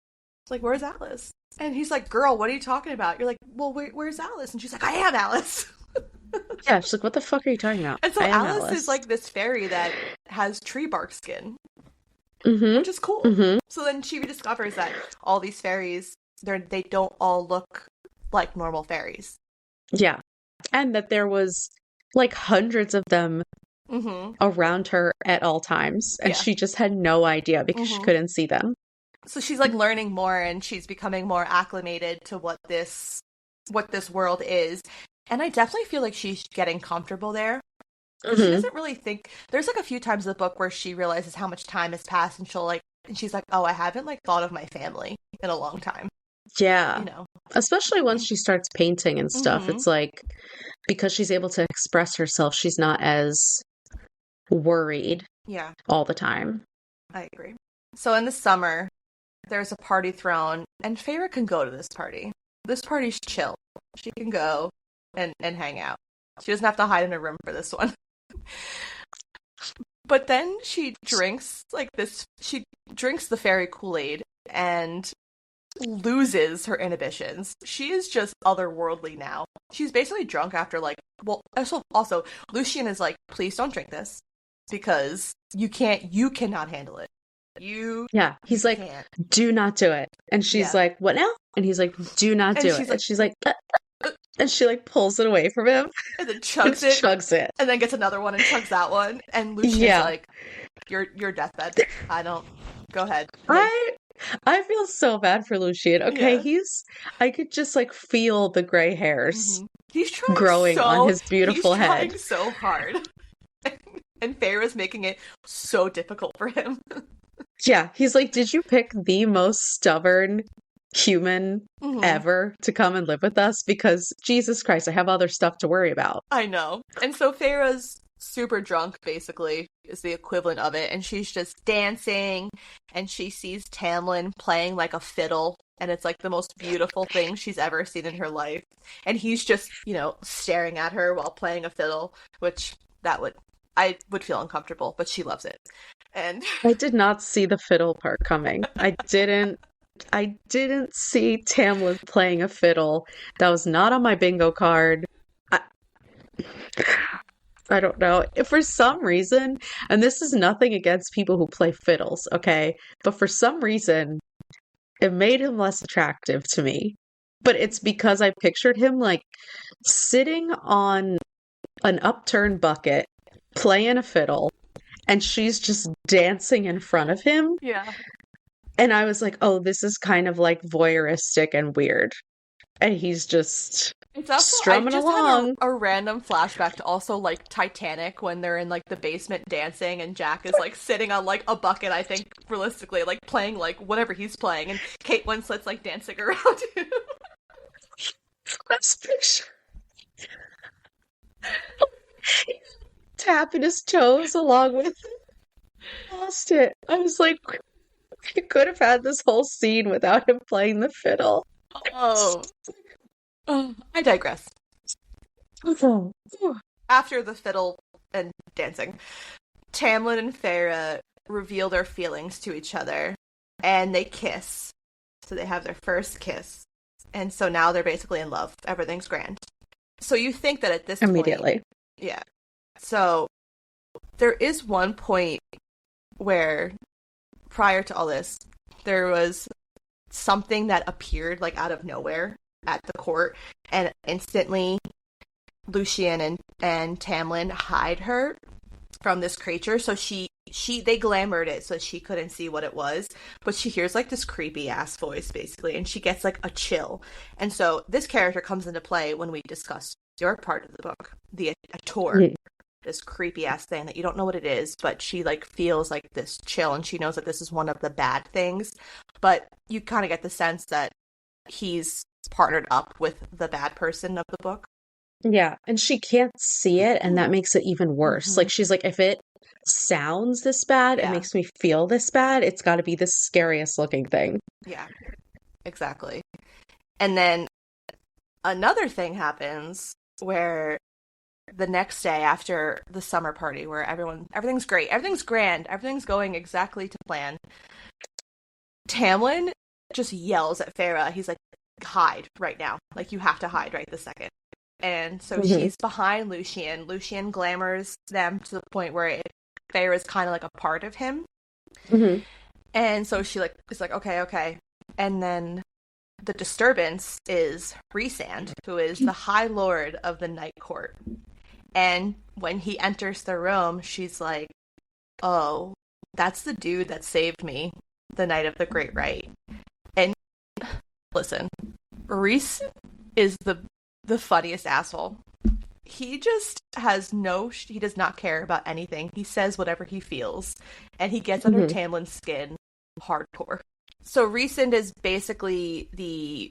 It's like, where's Alice? And he's like, girl, what are you talking about? You're like, well, where's Alice? And she's like, I am Alice. Yeah, she's like, what the fuck are you talking about? And so I am Alice Alice. is like this fairy that has tree bark skin, Mm-hmm. which is cool. Mm-hmm. So then she rediscovers that all these fairies, they don't all look like normal fairies. Yeah. And that there was like hundreds of them Mm-hmm. around her at all times. And Yeah. she just had no idea because she Mm-hmm. couldn't see them. So she's like learning more, and she's becoming more acclimated to what this world is. And I definitely feel like she's getting comfortable there. She doesn't really think, there's like a few times in the book where she realizes how much time has passed, and she's like, oh, I haven't like thought of my family in a long time. Yeah. You know. Especially once she starts painting and stuff. Mm-hmm. It's like, because she's able to express herself, she's not as worried Yeah, all the time. I agree. So in the summer, there's a party thrown, and Feyre can go to this party. This party's chill. She can go and hang out. She doesn't have to hide in her room for this one. But then she drinks the fairy Kool-Aid and loses her inhibitions. She is just otherworldly now. She's basically drunk after also Lucien is like, please don't drink this because you cannot handle it. He's like, can't. do not do it. And she's like, what now? And he's like, do not do it. And she's like, and she like pulls it away from him and then chugs it, and then gets another one and chugs that one. And Lucien's like, your deathbed. I don't. Go ahead. Like, I feel so bad for Lucien. Okay, I could just like feel the gray hairs he's trying growing on his beautiful head. He's trying so hard. And Feyre's making it so difficult for him. Yeah, he's like, did you pick the most stubborn human ever to come and live with us? Because Jesus Christ, I have other stuff to worry about. I know. And so Feyre's super drunk, basically, is the equivalent of it. And she's just dancing, and she sees Tamlin playing like a fiddle. And it's like the most beautiful thing she's ever seen in her life. And he's just, staring at her while playing a fiddle, which I would feel uncomfortable, but she loves it. And I did not see the fiddle part coming. I didn't see Tamlin playing a fiddle. That was not on my bingo card. I don't know. For some reason, and this is nothing against people who play fiddles, okay? But for some reason, it made him less attractive to me. But it's because I pictured him like sitting on an upturned bucket, playing a fiddle, and she's just dancing in front of him. Yeah. And I was like, oh, this is kind of like voyeuristic and weird. And he's just strumming along. Had a random flashback to also like Titanic when they're in like the basement dancing and Jack is like sitting on like a bucket, I think realistically, like playing like whatever he's playing, and Kate Winslet's like dancing around him. Let's picture tapping his toes along with it. Lost it. I was like, you could have had this whole scene without him playing the fiddle. Oh, I digress. After the fiddle and dancing, Tamlin and Feyre reveal their feelings to each other, and they kiss. So they have their first kiss, and so now they're basically in love. Everything's grand. So you think that at this immediately, point, yeah. So there is one point where, prior to all this, there was something that appeared like out of nowhere at the court, and instantly Lucien and Tamlin hide her from this creature. So they glamored it so she couldn't see what it was, but she hears like this creepy ass voice basically, and she gets like a chill. And so this character comes into play when we discuss your part of the book, the Ator, this creepy ass thing that you don't know what it is, but she like feels like this chill, and she knows that this is one of the bad things, but you kind of get the sense that he's partnered up with the bad person of the book. Yeah, and she can't see it, and that makes it even worse. Like, she's like, if it sounds this bad, it makes me feel this bad, it's got to be the scariest looking thing. Yeah, exactly. And then another thing happens where the next day after the summer party, where everything's great, everything's grand, everything's going exactly to plan, Tamlin just yells at Feyre. He's like, hide right now. Like, you have to hide right this second. And so she's behind Lucien. Lucien glamours them to the point where Feyre is kind of like a part of him. And so she like is like, okay. And then the disturbance is Rhysand, who is the High Lord of the Night Court. And when he enters the room, she's like, oh, that's the dude that saved me the night of the Great Rite. And listen, Rhys is the funniest asshole. He just he does not care about anything. He says whatever he feels, and he gets under Tamlin's skin hardcore. So Rhysand is basically the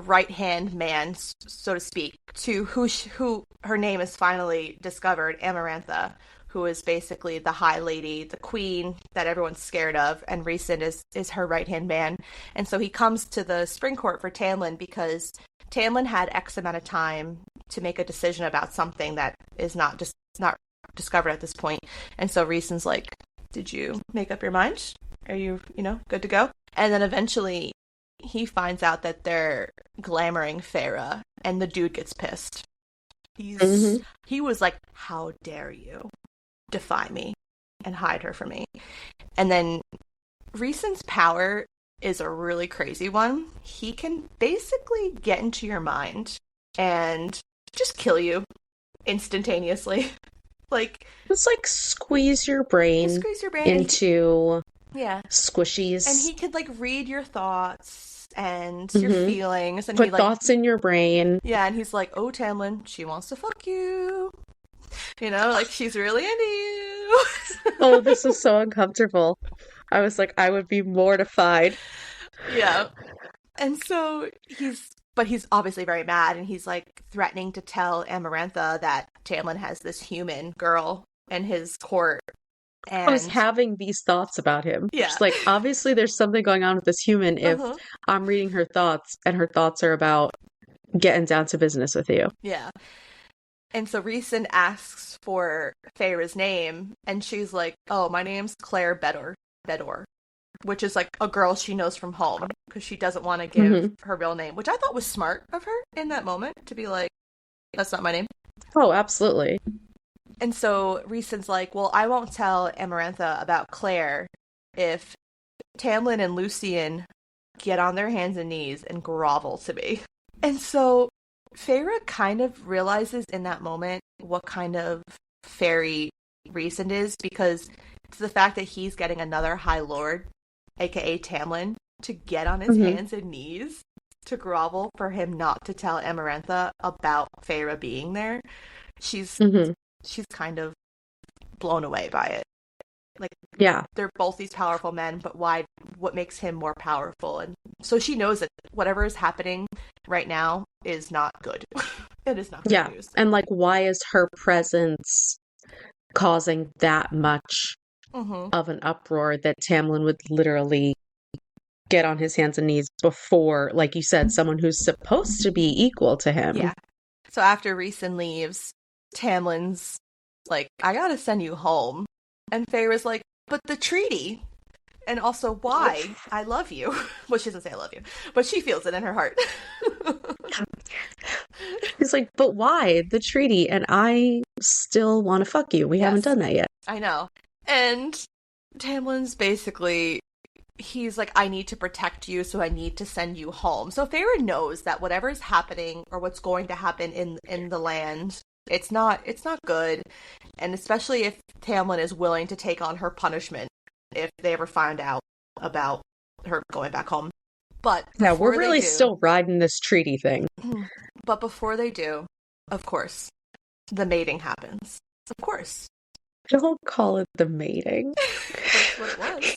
right-hand man, so to speak, to who her name is finally discovered, Amarantha, who is basically the High Lady, the queen that everyone's scared of, and Rhysand is her right-hand man. And so he comes to the Spring Court for Tamlin because Tamlin had X amount of time to make a decision about something that is not discovered at this point. And so Rhysand's like, did you make up your mind? Are you, good to go? And then eventually he finds out that they're glamoring Feyre, and the dude gets pissed. He was like, how dare you defy me and hide her from me? And then Rhysand's power is a really crazy one. He can basically get into your mind and just kill you instantaneously. Like, it's like squeeze your brain into squishies. And he could like read your thoughts and your feelings, and put thoughts in your brain. Yeah, and he's like, oh, Tamlin, she wants to fuck you. Like, she's really into you. Oh, this is so uncomfortable. I was like, I would be mortified. Yeah. And so he's obviously very mad, and he's like threatening to tell Amarantha that Tamlin has this human girl in his court. And I was having these thoughts about him. Yeah. Just like, obviously there's something going on with this human if I'm reading her thoughts, and her thoughts are about getting down to business with you. Yeah. And so Rhysand asks for Feyre's name, and she's like, oh, my name's Claire Bedor, which is like a girl she knows from home, because she doesn't want to give her real name, which I thought was smart of her in that moment to be like, that's not my name. Oh, absolutely. And so Rhysand's like, well, I won't tell Amarantha about Claire if Tamlin and Lucien get on their hands and knees and grovel to me. And so Feyre kind of realizes in that moment what kind of fairy Rhysand is, because it's the fact that he's getting another High Lord, aka Tamlin, to get on his hands and knees to grovel for him not to tell Amarantha about Feyre being there. She's kind of blown away by it. Like, yeah, they're both these powerful men, but what makes him more powerful? And so she knows that whatever is happening right now is not good. It is not good news. And like, why is her presence causing that much of an uproar that Tamlin would literally get on his hands and knees before, like you said, someone who's supposed to be equal to him? Yeah. So after Rhysand leaves, Tamlin's like, I gotta send you home. And Feyre's like, but the treaty. And also, why? I love you. Well, she doesn't say I love you, but she feels it in her heart. He's like, but why? The treaty. And I still want to fuck you. We haven't done that yet. I know. And Tamlin's basically he's like, I need to protect you, so I need to send you home. So Feyre knows that whatever's happening or what's going to happen in the land, it's not good. And especially if Tamlin is willing to take on her punishment if they ever find out about her going back home. But Yeah, we're before they really do, still riding this treaty thing. but before they do, of course, the mating happens. Of course. Don't call it the mating. That's what it was.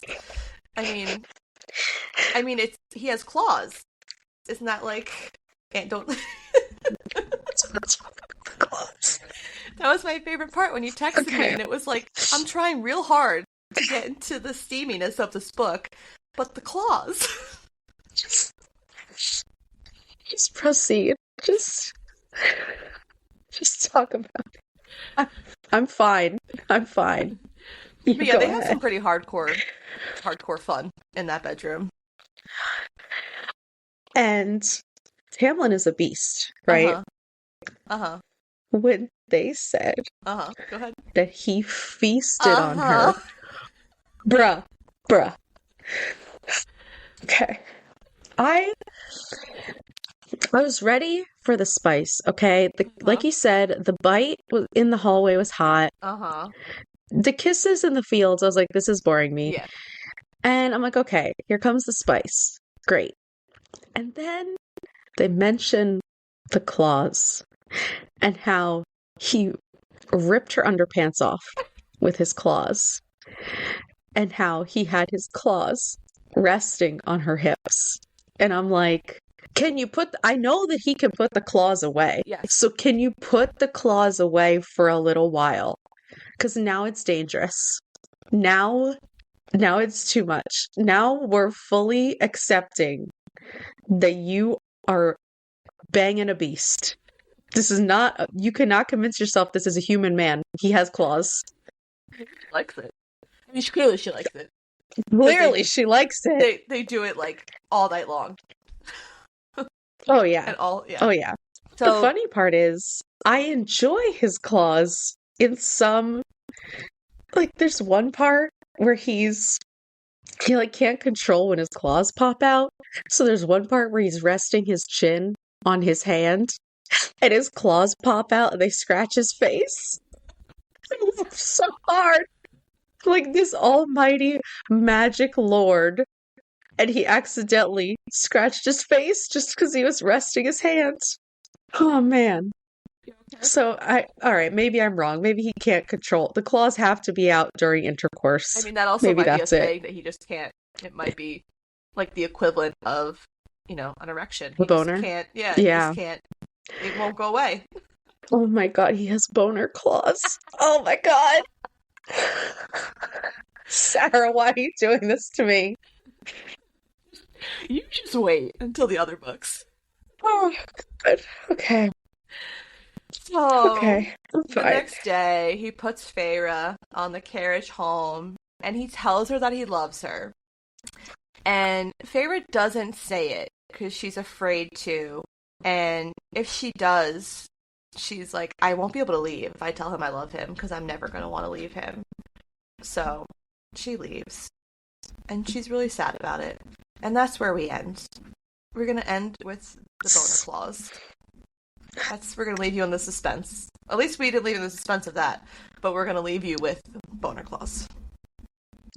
I mean, it's he has claws. Isn't that like? And don't. Claws. That was my favorite part when you texted me, Okay. and it was like, I'm trying real hard to get into the steaminess of this book, but the claws. Just proceed. Just talk about it. I'm fine. I'm fine. You But yeah, go they have ahead. some pretty hardcore fun in that bedroom. And Tamlin is a beast, Uh right? huh. Uh huh. When they said Uh huh. Go ahead. that he feasted Uh on her, huh. bruh. Okay. I was ready for the spice, okay? Like you said, the bite in the hallway was hot. Uh huh. The kisses in the fields, I was like, this is boring me. Yeah. And I'm like, okay, here comes the spice. Great. And then they mention the claws and how he ripped her underpants off with his claws and how he had his claws resting on her hips. And I'm like, I know that he can put the claws away. Yes. So can you put the claws away for a little while? Because now it's dangerous. Now it's too much. Now we're fully accepting that you are banging a beast. This is not, you cannot convince yourself this is a human man. He has claws. She likes it. I mean, clearly she likes it. Clearly, she likes it. They do it like all night long. Oh, yeah. And all, yeah. Oh, yeah. The So funny part is, I enjoy his claws in some, like, there's one part where he like can't control when his claws pop out. So there's one part where he's resting his chin on his hand and his claws pop out and they scratch his face. So hard. Like this almighty magic lord. And he accidentally scratched his face just because he was resting his hands. Oh man. So all right, maybe I'm wrong. Maybe he can't control. The claws have to be out during intercourse. I mean, that also Maybe might be a that's it. thing that he just can't. It might be like the equivalent of, an erection. The He just boner? can't. Yeah, he Yeah. just can't. It won't go away. Oh my god, he has boner claws. Oh my god. Sarah, why are you doing this to me? You just wait until the other books. Oh, good. Okay. So Okay. I'm the fine. next day, he puts Feyre on the carriage home, and he tells her that he loves her. And Feyre doesn't say it because she's afraid to. And if she does, she's like, I won't be able to leave if I tell him I love him because I'm never going to want to leave him. So she leaves. And she's really sad about it. And that's where we end. We're going to end with the boner clause. We're going to leave you in the suspense. At least we didn't leave you in the suspense of that. But we're going to leave you with boner clause.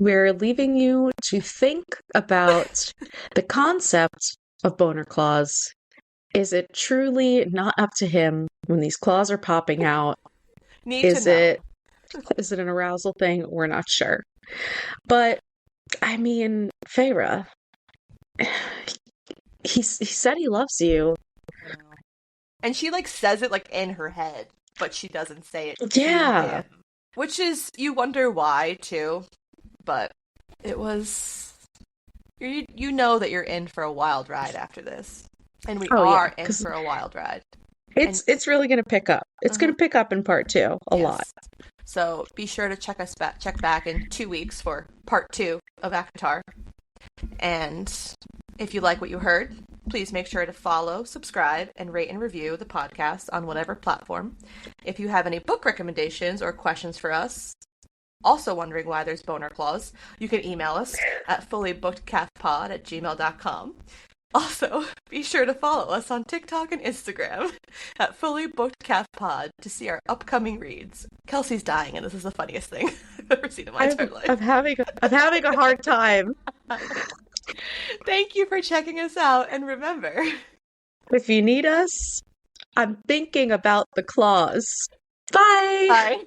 We're leaving you to think about the concept of boner claws. Is it truly not up to him when these claws are popping out? Is it an arousal thing? We're not sure. But I mean, Feyre, he said he loves you. And she says it in her head, but she doesn't say it Yeah. to him. Which is, you wonder why too. But it was, you know that you're in for a wild ride after this. And we are in for a wild ride. It's really going to pick up. It's going to pick up in part 2 a lot. So be sure to check back in 2 weeks for part 2 of Avatar. And if you like what you heard, please make sure to follow, subscribe, and rate and review the podcast on whatever platform. If you have any book recommendations or questions for us, also wondering why there's boner claws, you can email us at fullybookedcatpod@gmail.com. Also, be sure to follow us on TikTok and Instagram at fullybookedcatpod to see our upcoming reads. Kelsey's dying, and this is the funniest thing I've ever seen in my entire life. I'm having a hard time. Thank you for checking us out, and remember, If you need us, I'm thinking about the claws. Bye. bye.